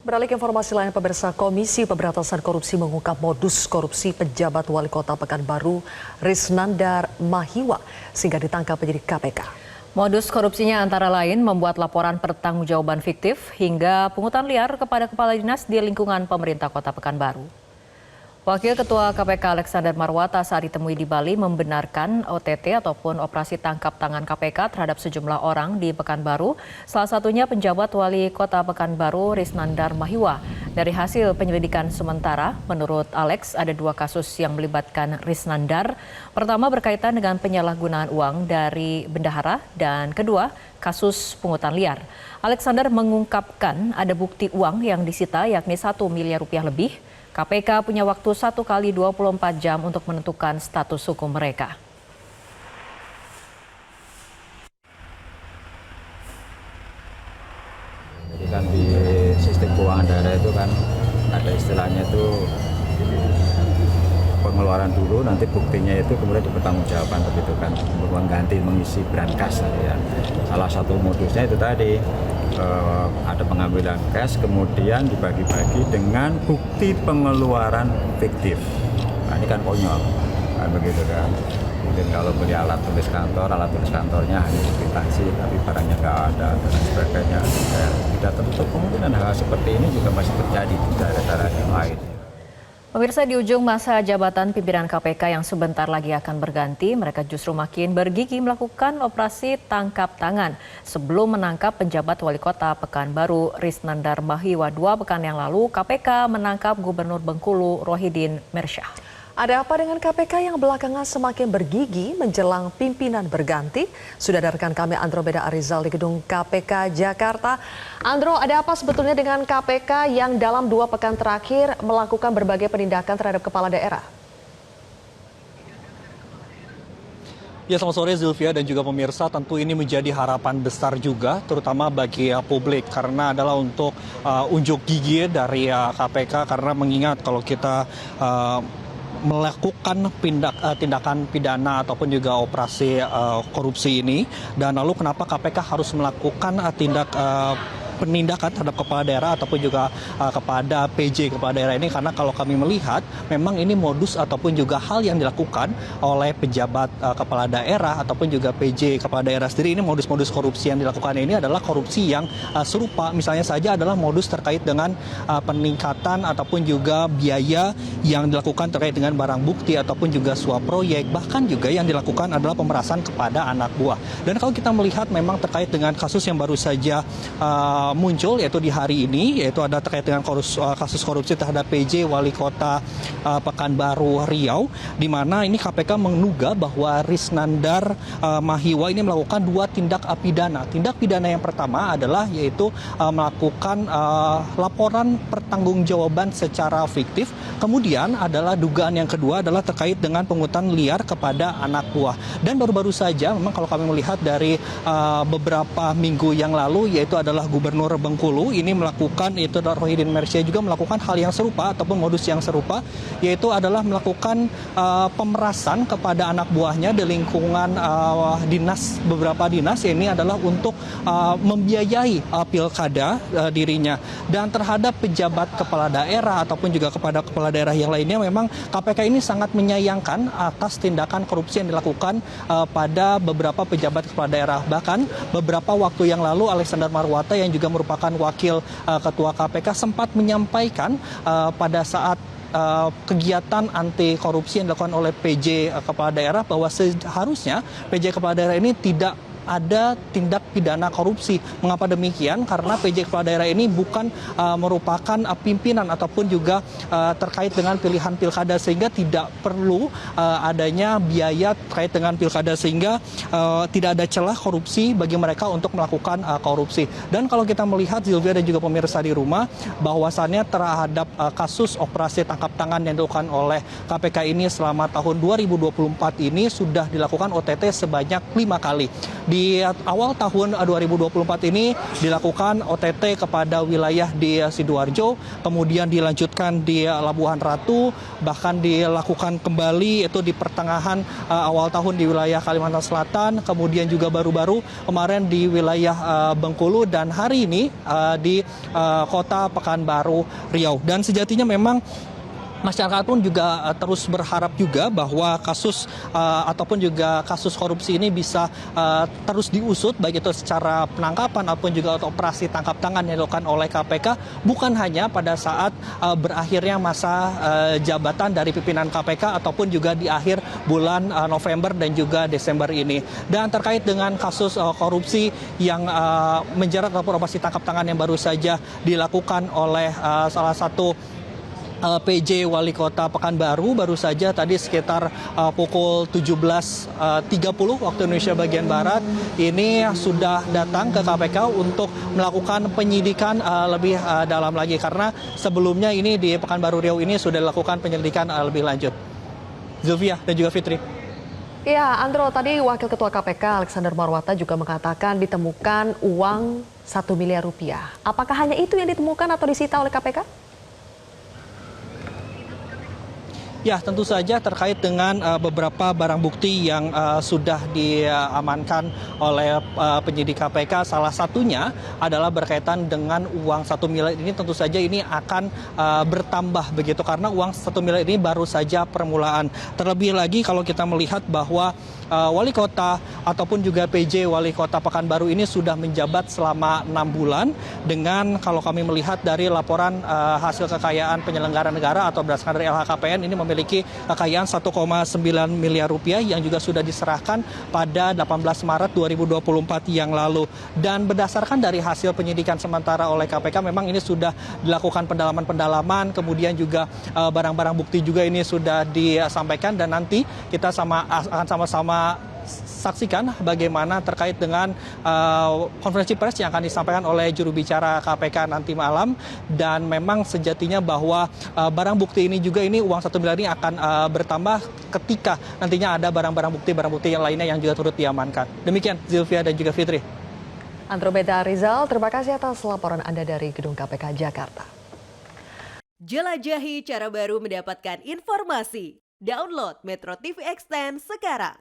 Beralih ke informasi lain, pemirsa, Komisi Pemberantasan Korupsi mengungkap modus korupsi pejabat wali kota Pekanbaru Risnandar Mahiwa sehingga ditangkap penyidik KPK. Modus korupsinya antara lain membuat laporan pertanggungjawaban fiktif hingga pungutan liar kepada kepala dinas di lingkungan pemerintah kota Pekanbaru. Wakil Ketua KPK Alexander Marwata saat ditemui di Bali membenarkan OTT ataupun operasi tangkap tangan KPK terhadap sejumlah orang di Pekanbaru, salah satunya penjabat wali kota Pekanbaru Risnandar Mahiwa. Dari hasil penyelidikan sementara, menurut Alex ada 2 kasus yang melibatkan Risnandar. Pertama berkaitan dengan penyalahgunaan uang dari bendahara dan kedua kasus pungutan liar. Alexander mengungkapkan ada bukti uang yang disita yakni 1 miliar rupiah lebih. KPK punya waktu 1 kali 24 jam untuk menentukan status hukum mereka. Jadi kan di sistem keuangan daerah itu kan ada istilahnya itu pengeluaran dulu, nanti buktinya itu kemudian dipertanggungjawabkan begitu kan, mengganti mengisi brankas ya. Salah satu modusnya itu tadi ada pengambilan cash kemudian dibagi-bagi dengan bukti pengeluaran fiktif. Nah, ini kan konyol, nah, begitu kan. Mungkin kalau beli alat tulis kantornya hanya dikwitansi tapi barangnya nggak ada dan sebagainya. Tidak tertutup kemungkinan hal seperti ini juga masih terjadi di daerah-daerah yang lain. Pemirsa, di ujung masa jabatan pimpinan KPK yang sebentar lagi akan berganti, mereka justru makin bergigi melakukan operasi tangkap tangan sebelum menangkap penjabat wali kota Pekanbaru Risnandar Mahiwa. 2 pekan yang lalu, KPK menangkap Gubernur Bengkulu Rohidin Mersyah. Ada apa dengan KPK yang belakangan semakin bergigi menjelang pimpinan berganti? Sudah ada rekan kami Andromeda Arizal di gedung KPK Jakarta. Andro, ada apa sebetulnya dengan KPK yang dalam 2 pekan terakhir melakukan berbagai penindakan terhadap kepala daerah? Ya, selamat sore Zulfia dan juga pemirsa. Tentu ini menjadi harapan besar juga, terutama bagi publik, karena adalah untuk unjuk gigi dari KPK, karena mengingat kalau kita melakukan tindakan pidana ataupun juga operasi korupsi ini, dan lalu kenapa KPK harus melakukan penindakan terhadap kepala daerah ataupun juga kepada PJ kepala daerah ini, karena kalau kami melihat memang ini modus ataupun juga hal yang dilakukan oleh pejabat kepala daerah ataupun juga PJ kepala daerah sendiri. Ini modus-modus korupsi yang dilakukan ini adalah korupsi yang serupa, misalnya saja adalah modus terkait dengan peningkatan ataupun juga biaya yang dilakukan terkait dengan barang bukti ataupun juga suap proyek, bahkan juga yang dilakukan adalah pemerasan kepada anak buah. Dan kalau kita melihat memang terkait dengan kasus yang baru saja muncul yaitu di hari ini, yaitu ada terkait dengan kasus korupsi terhadap PJ wali kota Pekanbaru Riau, di mana ini KPK menduga bahwa Risnandar Mahiwa ini melakukan 2 tindak pidana. Tindak pidana yang pertama adalah yaitu melakukan laporan pertanggungjawaban secara fiktif. Kemudian adalah dugaan yang kedua adalah terkait dengan pungutan liar kepada anak buah. Dan baru-baru saja memang kalau kami melihat dari beberapa minggu yang lalu, yaitu adalah Gubernur Bengkulu ini melakukan, itu Rohidin Mersyah juga melakukan hal yang serupa ataupun modus yang serupa, yaitu adalah melakukan pemerasan kepada anak buahnya di lingkungan beberapa dinas. Ini adalah untuk membiayai pilkada dirinya. Dan terhadap pejabat kepala daerah ataupun juga kepada kepala daerah yang lainnya, memang KPK ini sangat menyayangkan atas tindakan korupsi yang dilakukan pada beberapa pejabat kepala daerah. Bahkan beberapa waktu yang lalu Alexander Marwata yang juga merupakan wakil ketua KPK sempat menyampaikan pada saat kegiatan anti korupsi yang dilakukan oleh PJ kepala daerah bahwa seharusnya PJ kepala daerah ini tidak ada tindak pidana korupsi. Mengapa demikian? Karena PJ kepala daerah ini bukan merupakan pimpinan ataupun juga terkait dengan pilihan pilkada, sehingga tidak perlu adanya biaya terkait dengan pilkada, sehingga tidak ada celah korupsi bagi mereka untuk melakukan korupsi. Dan kalau kita melihat Zilvia dan juga pemirsa di rumah, bahwasannya terhadap kasus operasi tangkap tangan yang dilakukan oleh KPK ini selama tahun 2024 ini sudah dilakukan OTT sebanyak 5 kali. Di awal tahun 2024 ini dilakukan OTT kepada wilayah di Sidoarjo, kemudian dilanjutkan di Labuhan Ratu, bahkan dilakukan kembali itu di pertengahan awal tahun di wilayah Kalimantan Selatan, kemudian juga baru-baru kemarin di wilayah Bengkulu, dan hari ini di kota Pekanbaru Riau. Dan sejatinya memang masyarakat pun juga terus berharap juga bahwa kasus ataupun juga kasus korupsi ini bisa terus diusut, baik itu secara penangkapan ataupun juga operasi tangkap tangan yang dilakukan oleh KPK, bukan hanya pada saat berakhirnya masa jabatan dari pimpinan KPK ataupun juga di akhir bulan November dan juga Desember ini. Dan terkait dengan kasus korupsi yang menjerat ataupun operasi tangkap tangan yang baru saja dilakukan oleh salah satu PJ Wali Kota Pekanbaru, baru saja tadi sekitar pukul 17.30 waktu Indonesia bagian Barat ini sudah datang ke KPK untuk melakukan penyidikan lebih dalam lagi, karena sebelumnya ini di Pekanbaru Riau ini sudah dilakukan penyelidikan lebih lanjut. Zulfia dan juga Fitri. Ya, Andro, tadi Wakil Ketua KPK Alexander Marwata juga mengatakan ditemukan uang 1 miliar rupiah. Apakah hanya itu yang ditemukan atau disita oleh KPK? Ya, tentu saja terkait dengan beberapa barang bukti yang sudah diamankan oleh penyidik KPK. Salah satunya adalah berkaitan dengan uang 1 miliar ini. Tentu saja ini akan bertambah begitu, karena uang 1 miliar ini baru saja permulaan. Terlebih lagi kalau kita melihat bahwa Wali Kota ataupun juga PJ Wali Kota Pekanbaru ini sudah menjabat selama 6 bulan, dengan kalau kami melihat dari laporan hasil kekayaan penyelenggara negara atau berdasarkan dari LHKPN ini memiliki kekayaan 1,9 miliar rupiah yang juga sudah diserahkan pada 18 Maret 2024 yang lalu. Dan berdasarkan dari hasil penyidikan sementara oleh KPK, memang ini sudah dilakukan pendalaman-pendalaman, kemudian juga barang-barang bukti juga ini sudah disampaikan, dan nanti kita akan sama-sama saksikan bagaimana terkait dengan konferensi pers yang akan disampaikan oleh juru bicara KPK nanti malam. Dan memang sejatinya bahwa barang bukti ini juga, ini uang 1 miliar ini akan bertambah ketika nantinya ada barang bukti yang lainnya yang juga turut diamankan. Demikian Zilvia dan juga Fitri. Andromeda Rizal, terima kasih atas laporan Anda dari Gedung KPK Jakarta. Jelajahi cara baru mendapatkan informasi. Download Metro TV Extend sekarang.